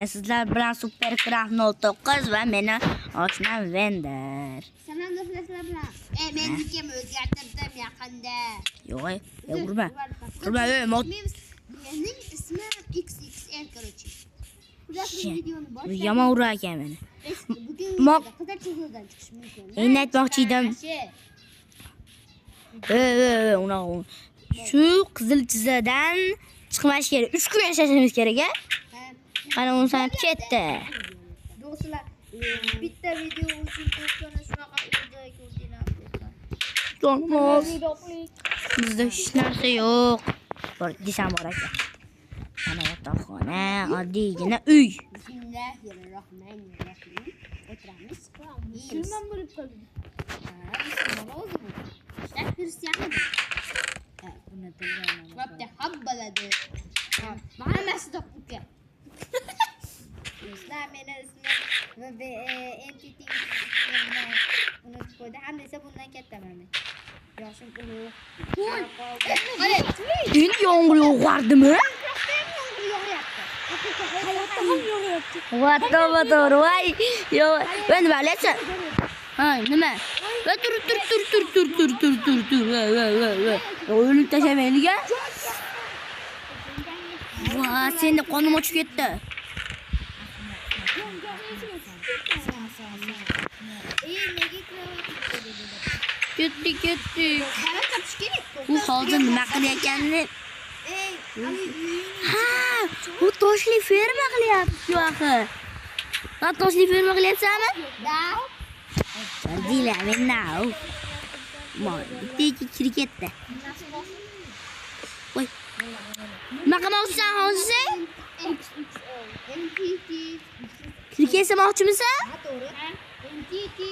Sizlar bilan Supercraft 09 va meni oshnam Vender. Salom do'stlar bilan. Men nikimni o'zgartirdim yaqinda. Yo'q, urma. Urma, Mening ismim XXL короче. Videoni boshlaymiz. Yomon urar ekan meni. Bugun qizil chiziqdan chiqish mumkin. Endi aytmoqchi edim. Shu qizil chiziqdan chiqmash kerak. 3 kun yashashimiz kerak-a? Qani uni sanab ketdi. Do'stlar, bitta video uchun to'g'ri shunaqa joy ko'rdinglar. Jonmos. Bizda hech narsa yo'q. Bor, desam bor ekan. Mana yotoqxona, oddiygina uy. Bismillahirrohmanirrohim. O'tiramiz. Shundan bo'lib qoldi. İşte Hristiyanım. Buna da Rabbi habbaladi. Hammasi topdik. Do'stlar, meni ismim va entity unutib qo'ydi. Hamda esa bundan kattaman. Yoshim ulug'. Endi yomg'ir yog'ardimi? Hayotda ham yog'yapti. To'g'ri. Voy. Yo'q. Endi bilasan. Ha, nima? Va tur. O'lib tashamayliga. Va, senda qonim ochib ketdi. Ketdik. Bu hozir nima qilayotganini. Ha, bu toshli ferma qilyapti axir. Ha, toshli ferma qilyapsanmi? Da. Dila, men now. Moy, bitta kirketdi. Voy. Nima qilmoqchisan hozir? Kirket samoqchimisan? To'g'ri. Entity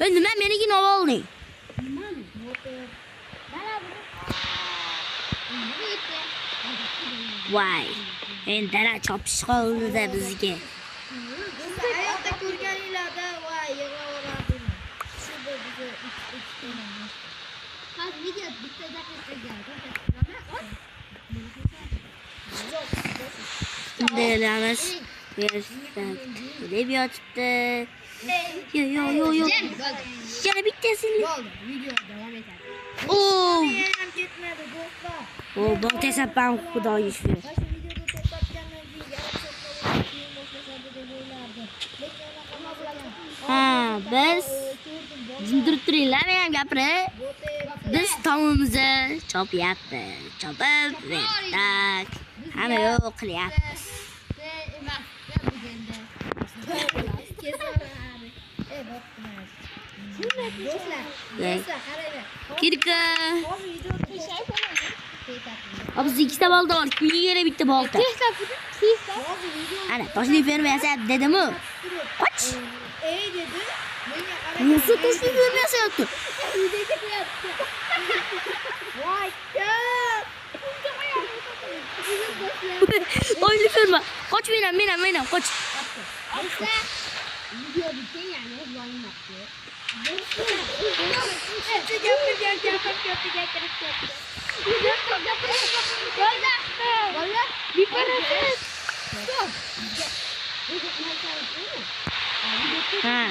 Ben nima meniki novolding? Voy. Endi dala chopish qoldi bizga. Hayotda ko'rganinglarda voy yig'laverardim. Shu bizni ikkilanamiz. Hozir video bitta daqiqaga Delamiz. Deb yotibdi. Yo'q. Yana bittasini. bo'ldi. Video davom etadi. Oo. Ham ketmadi do'stlar. O, bu tasabban xudoga shukr. Mana shu videoni to'xtatgandan keyin yaroqsiz keyin boshlashadi deb o'ylardim. Lekin unaqa emas. Ha, biz jimdirib turinglar, men ham gapiray. Biz tomimizni chopyapmiz. Chopib, tak. Hamma yo'q qilyapmiz. Emas, bugunda. Do'stlar, qaranglar. Kirka. Hozir videoni Biz ikkita bolta bor, kunga bitta bolta. hozir video Ana, toshli ferma yasab dedimu. Qoch. dedi. Menga qarang. Musu toshli ferma yasayapti. Videoga qo'yapti. Voy, Toshli ferma. Qoch menam, qoch. do'stlar, video bitgan yani yonmoqda. Ha,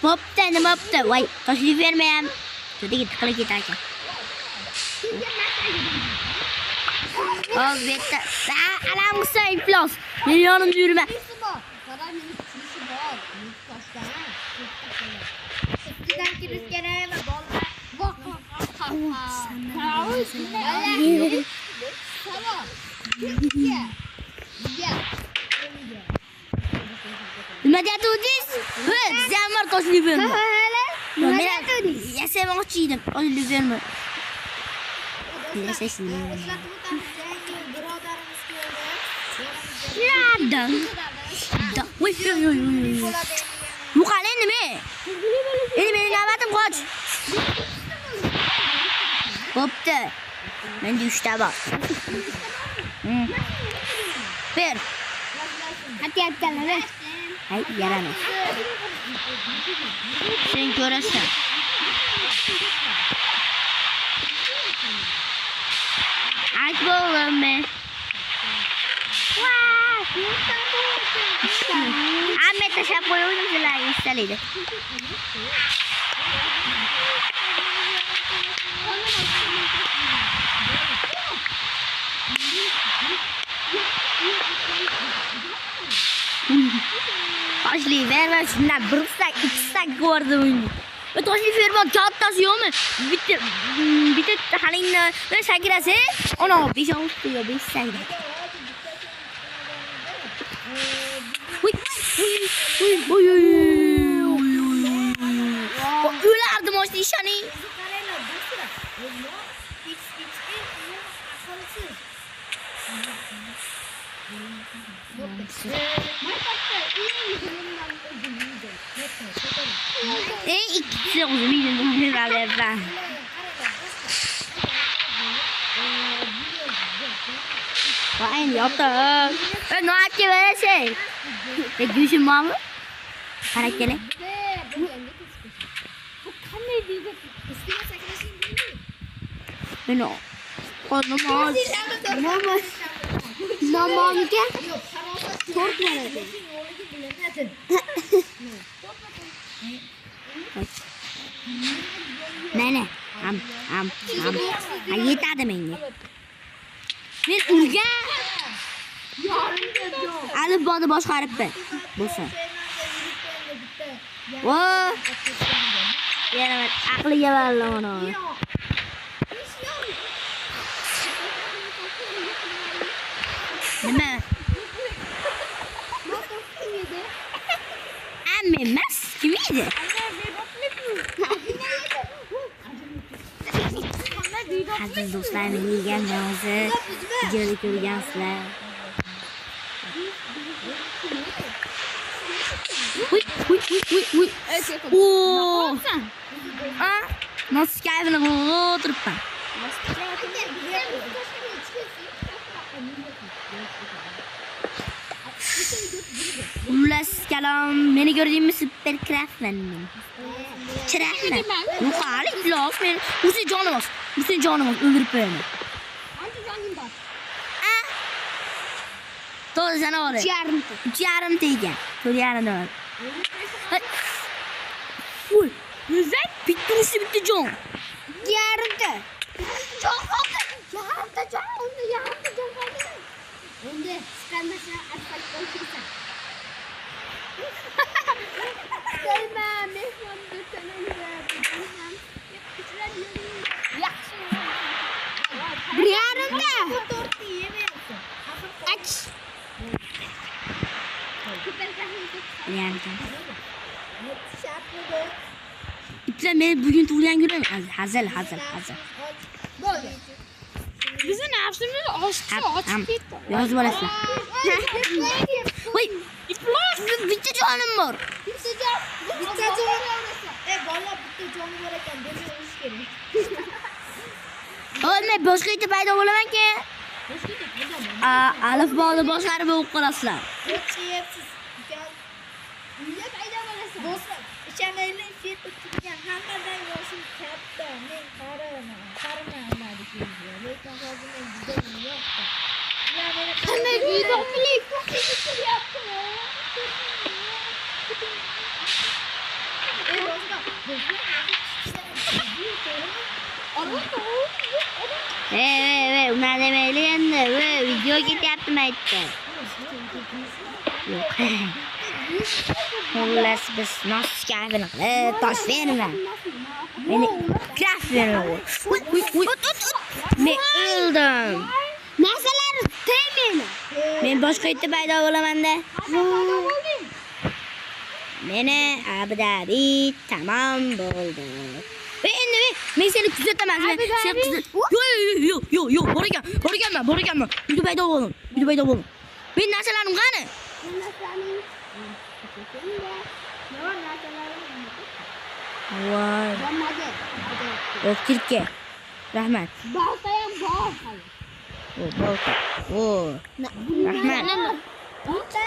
bo'pti, nima bo'pti? Voy, toshli ferma ham juda tiqilib ketar ekan. Hozir bitta. Alam qilsa iflos. Men yonimda yurma. Nima deyatdingiz? Biz ham bor toshli ferma. Men yasamoqchi edim, toshli ferma. Voy. Yo'qol endi men. Endi mening navbatim qoch. Bo'pti. Menda 3 ta bor. Ber. Aytayotganlar. Hay, yaramas. Sen ko'rasan. Aytib o'g'lim. Amma tashlab qo'yavdim sizlarga istalaydi. Toshli ferma shundan bir stak, ikki stak ko'rdim uni. Ve toshli ferma kattasi yo'qmi? Bitta halingni sakrasa, ana 5-6 yo 5 sakda. Uy. O'lardim o'sha ishani. İkisi uzun herhalde. Aynı yaptı. Ben ne yaptım böyle şey? Düşün var mı? Karakteri. Ben o. Konumuz. Namam ki. Çok merak Ne? Am. Yetadi menga. Men urga alif boni boshqaribdi. Bo'lsa. Vo! Yana aqliga valla mana. Nima? Amme emas, kim edi? Aziz do'stlar, men yegan joyimizni videoda ko'rgansizlar. Uy. Oo. Nasıl kayfini o'tiribman. Xullas kalom, meni ko'rdingmi super kraftman. Chirakman. Yo'qali ilos men o'zi jonimiz o'ldirib qo'yaman. Qancha joning bor? To'g'ri sana ol. 3,5 ekan. 4,5 da. Uy, o'zak bittasi bitta jon. 2,5 jon qoldi. Yarimta jon qoldi. Endi chiqarmasa asfalt qo'ysan. Kelma, mehmon do'konimga. Yaxshi. 1,5 ta. 4 yemayapsan. Ach. İpler beni bugün tug'ilgan kunim. Hazil. Bizni nafsimiz ochib ketdi. Yozib olasizlar. Voy, iplar bitta jonim bor. Bitta jon. Bola bitta joni bor ekan, buni urish kerak. O'lmay boshqa yerda paydo bo'laman-ki. Alif boni boshlari bo'lib qolasizlar. O'chiyapsiz. Uyda paydo bo'lasiz. Do'stlar, ishoninglar, fet o'tgan hammadan yoshim katta. Men qariman lekin hozir men juda yo'qda. Qanday videolik ko'rsatyapti? Unaqa demayli endi. Video ketyaptimi aytdi. Yo'q. Xullas biz nos kayfini qilib tosh berma. Meni kraft berma. Uy. Men o'ldim. Narsalar tegmaydi. Men boshqa yerda paydo bo'laman-da. Meni abdabi tamom bo'ldi. Endi men seni kuzataman. Sen yo'q, bor ekanman. Uyda paydo bo'ldim. Men narsalarim qani? Voy. O'tkirga. Rahmat. Baltayam bor hali. Balta. Rahmat. Balta.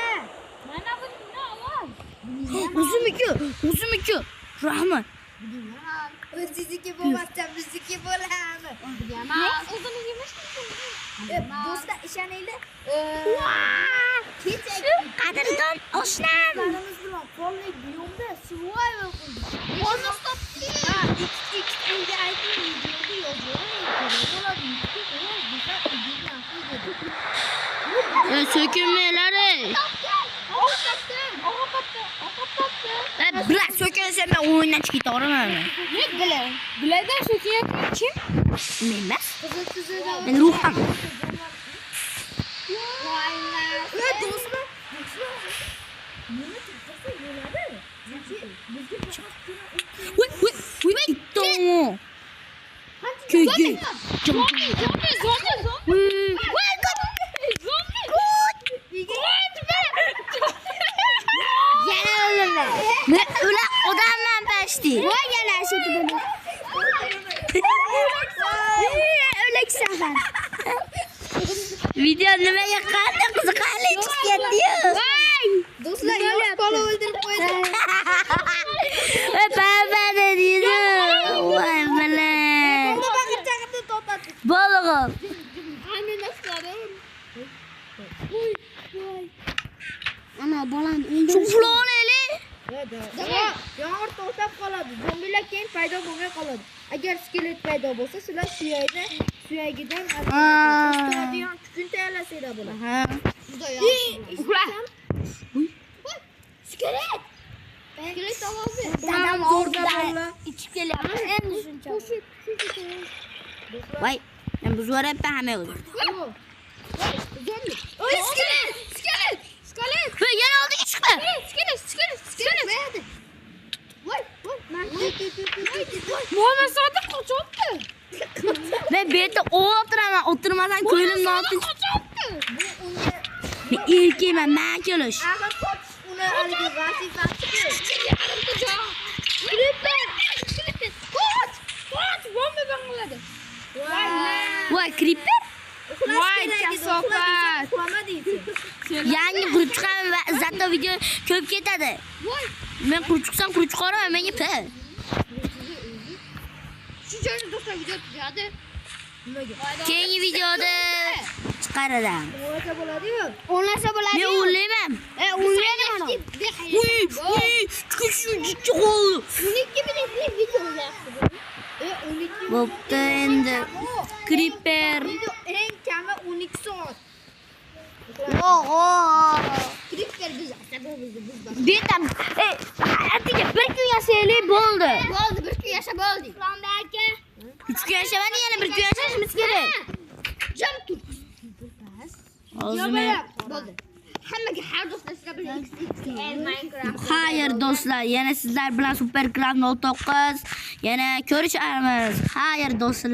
Mana buni ol. O'zimiki. Rahmat. O'zingniki bo'lmasdan bizniki bo'ladi. O'zingniki emas. Do'stlar, ishoninglar. Kecha Qadrdon oshnam. Barimiz bilan qonli biyomda survival qildik. Olmoq topdik. Ha, XXLga aytib videoga yozib Sökünmeleri. Bırak sökünse ben oyundan çıkıp doğramam. Ne bile? Bile'den söküyor kim? Bilmez. Kızı Ben ruham. Ne dostum? İtto. Köy. Zombi. Ne ulan odamdan beşti. Vay gel aşağıda beni. Öyle sefer. Video nimeye kaldı kızı kaldı çıkıyor diyor. Dostlar yok kola öldürüp koydu. Ben de diyorum. Vay bele. Baba kaçakta totat. Balığım. Anne nasıl adam? Ana balan öldü. Şu flon eli. Yağmur to'xtab qoladi. Zombilar keyin paydo bo'lmay qoladi. Agar skelet paydo bo'lsa, sizlar suyagidan ustodigan kukun tayyorlasanglar bo'ladi. Ha. Juda yaxshi. Skelet! Skelet ovozi. Dadam orada içip geliyor. En düşünce. Vay. Ben bu zor hep ben hemen öldüm. Zombi. Oy skelet! Skelet! Skelet! Ve yine oldu ki çıktı. Skelet. Nerede? Vay. Muhammed Sadık kaçattı. Ve bir de o oturmadan köylünün altı. Bu unga İlk ben köylüş. Aga koç uni haligi vazifasi. Creeper. Koç bomba bangladı. Vay creeper. Vay kasofat. Kurama deydi. Yangi kurup çıkan ve zaten video köp ketadi. Ben kurup çıksam kurup çıkarım hemen yapar. Şu joyda do'stlar video tushadi. Keyingi videoda çıkarırım. O'lasa bo'ladi-yu. O'lasa bo'ladi. Ben uğurlayamam. O'ylayman. Uy, küçük oldu. 12 minutlik video yaptı. 12 Bokta endi. Creeper. Video en kami 12 soat. Oho. Creeper biz Betam. Atiga bir kun yashaylik bo'ldi. Bo'ldi, bir kun yasha bo'ldi. Islomda aka. 3 kun yashamadi, yana bir kun yashashimiz kerak. Jam tur. O'zim. Bo'ldi. Hammaga har do'stlar sizlar bilan XXL Minecraft. Hayır dostlar, yana sizlar bilan Supercraft 09 yana ko'rishamiz. Hayır dostlar.